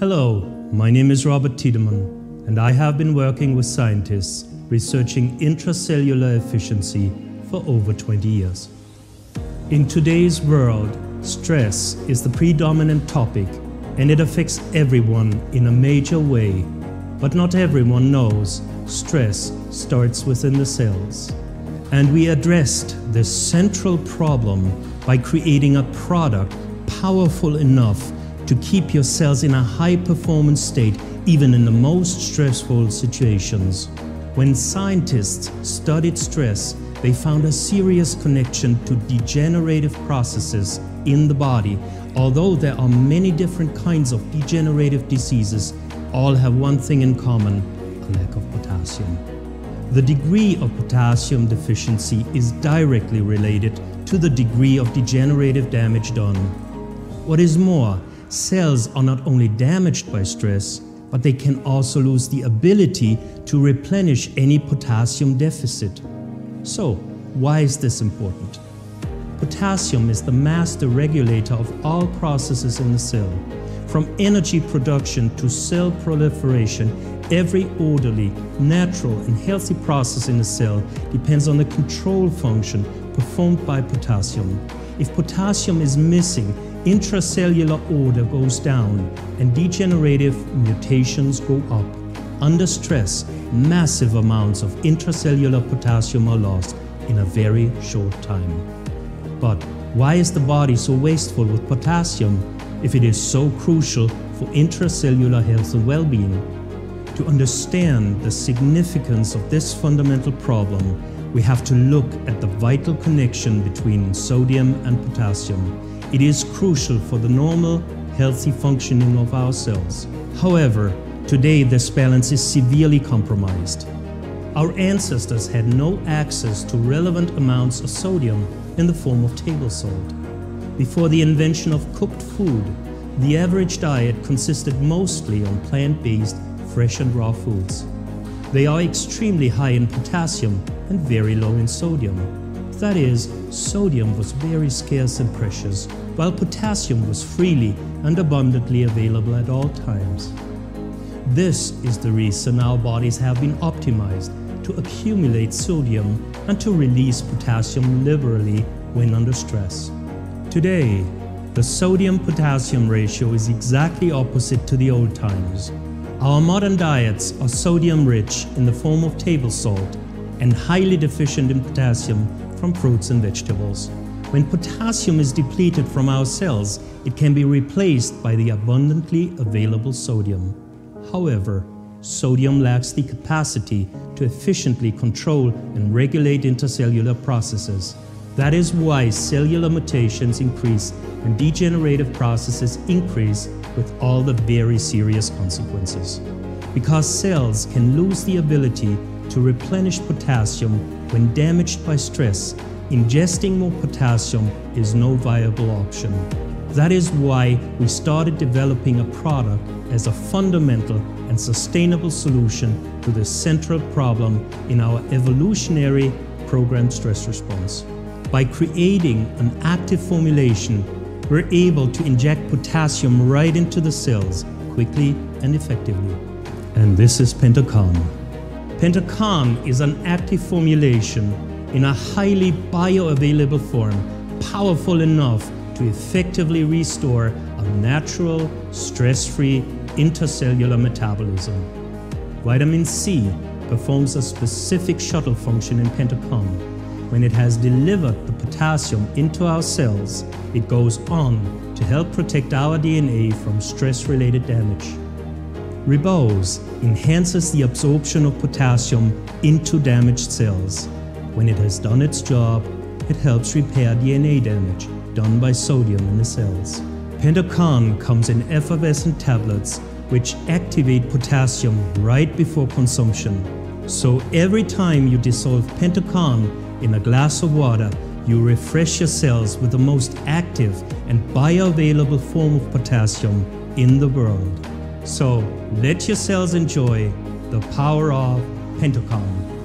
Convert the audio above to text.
Hello, my name is Robert Tiedemann, and I have been working with scientists researching intracellular efficiency for over 20 years. In today's world, stress is the predominant topic, and it affects everyone in a major way. But not everyone knows stress starts within the cells. And we addressed this central problem by creating a product powerful enough to keep your cells in a high-performance state even in the most stressful situations. When scientists studied stress, they found a serious connection to degenerative processes in the body. Although there are many different kinds of degenerative diseases, all have one thing in common: a lack of potassium. The degree of potassium deficiency is directly related to the degree of degenerative damage done. What is more, cells are not only damaged by stress, but they can also lose the ability to replenish any potassium deficit. So, why is this important? Potassium is the master regulator of all processes in the cell. From energy production to cell proliferation, every orderly, natural and healthy process in the cell depends on the control function performed by potassium. If potassium is missing, intracellular order goes down and degenerative mutations go up. Under stress, massive amounts of intracellular potassium are lost in a very short time. But why is the body so wasteful with potassium if it is so crucial for intracellular health and well-being? To understand the significance of this fundamental problem, we have to look at the vital connection between sodium and potassium. It is crucial for the normal, healthy functioning of our cells. However, today this balance is severely compromised. Our ancestors had no access to relevant amounts of sodium in the form of table salt. Before the invention of cooked food, the average diet consisted mostly on plant-based, fresh and raw foods. They are extremely high in potassium and very low in sodium. That is, sodium was very scarce and precious, while potassium was freely and abundantly available at all times. This is the reason our bodies have been optimized to accumulate sodium and to release potassium liberally when under stress. Today, the sodium-potassium ratio is exactly opposite to the old times. Our modern diets are sodium-rich in the form of table salt and highly deficient in potassium from fruits and vegetables. When potassium is depleted from our cells, it can be replaced by the abundantly available sodium. However, sodium lacks the capacity to efficiently control and regulate intercellular processes. That is why cellular mutations increase and degenerative processes increase with all the very serious consequences. Because cells can lose the ability to replenish potassium when damaged by stress, ingesting more potassium is no viable option. That is why we started developing a product as a fundamental and sustainable solution to this central problem in our evolutionary programmed stress response. By creating an active formulation, we're able to inject potassium right into the cells quickly and effectively. And this is PentoKan. PentoKan is an active formulation in a highly bioavailable form, powerful enough to effectively restore a natural, stress-free intercellular metabolism. Vitamin C performs a specific shuttle function in PentoKan. When it has delivered the potassium into our cells, it goes on to help protect our DNA from stress-related damage. Ribose enhances the absorption of potassium into damaged cells. When it has done its job, it helps repair DNA damage done by sodium in the cells. PentoKan comes in effervescent tablets which activate potassium right before consumption. So every time you dissolve PentoKan in a glass of water, you refresh your cells with the most active and bioavailable form of potassium in the world. So let your cells enjoy the power of PentoKan.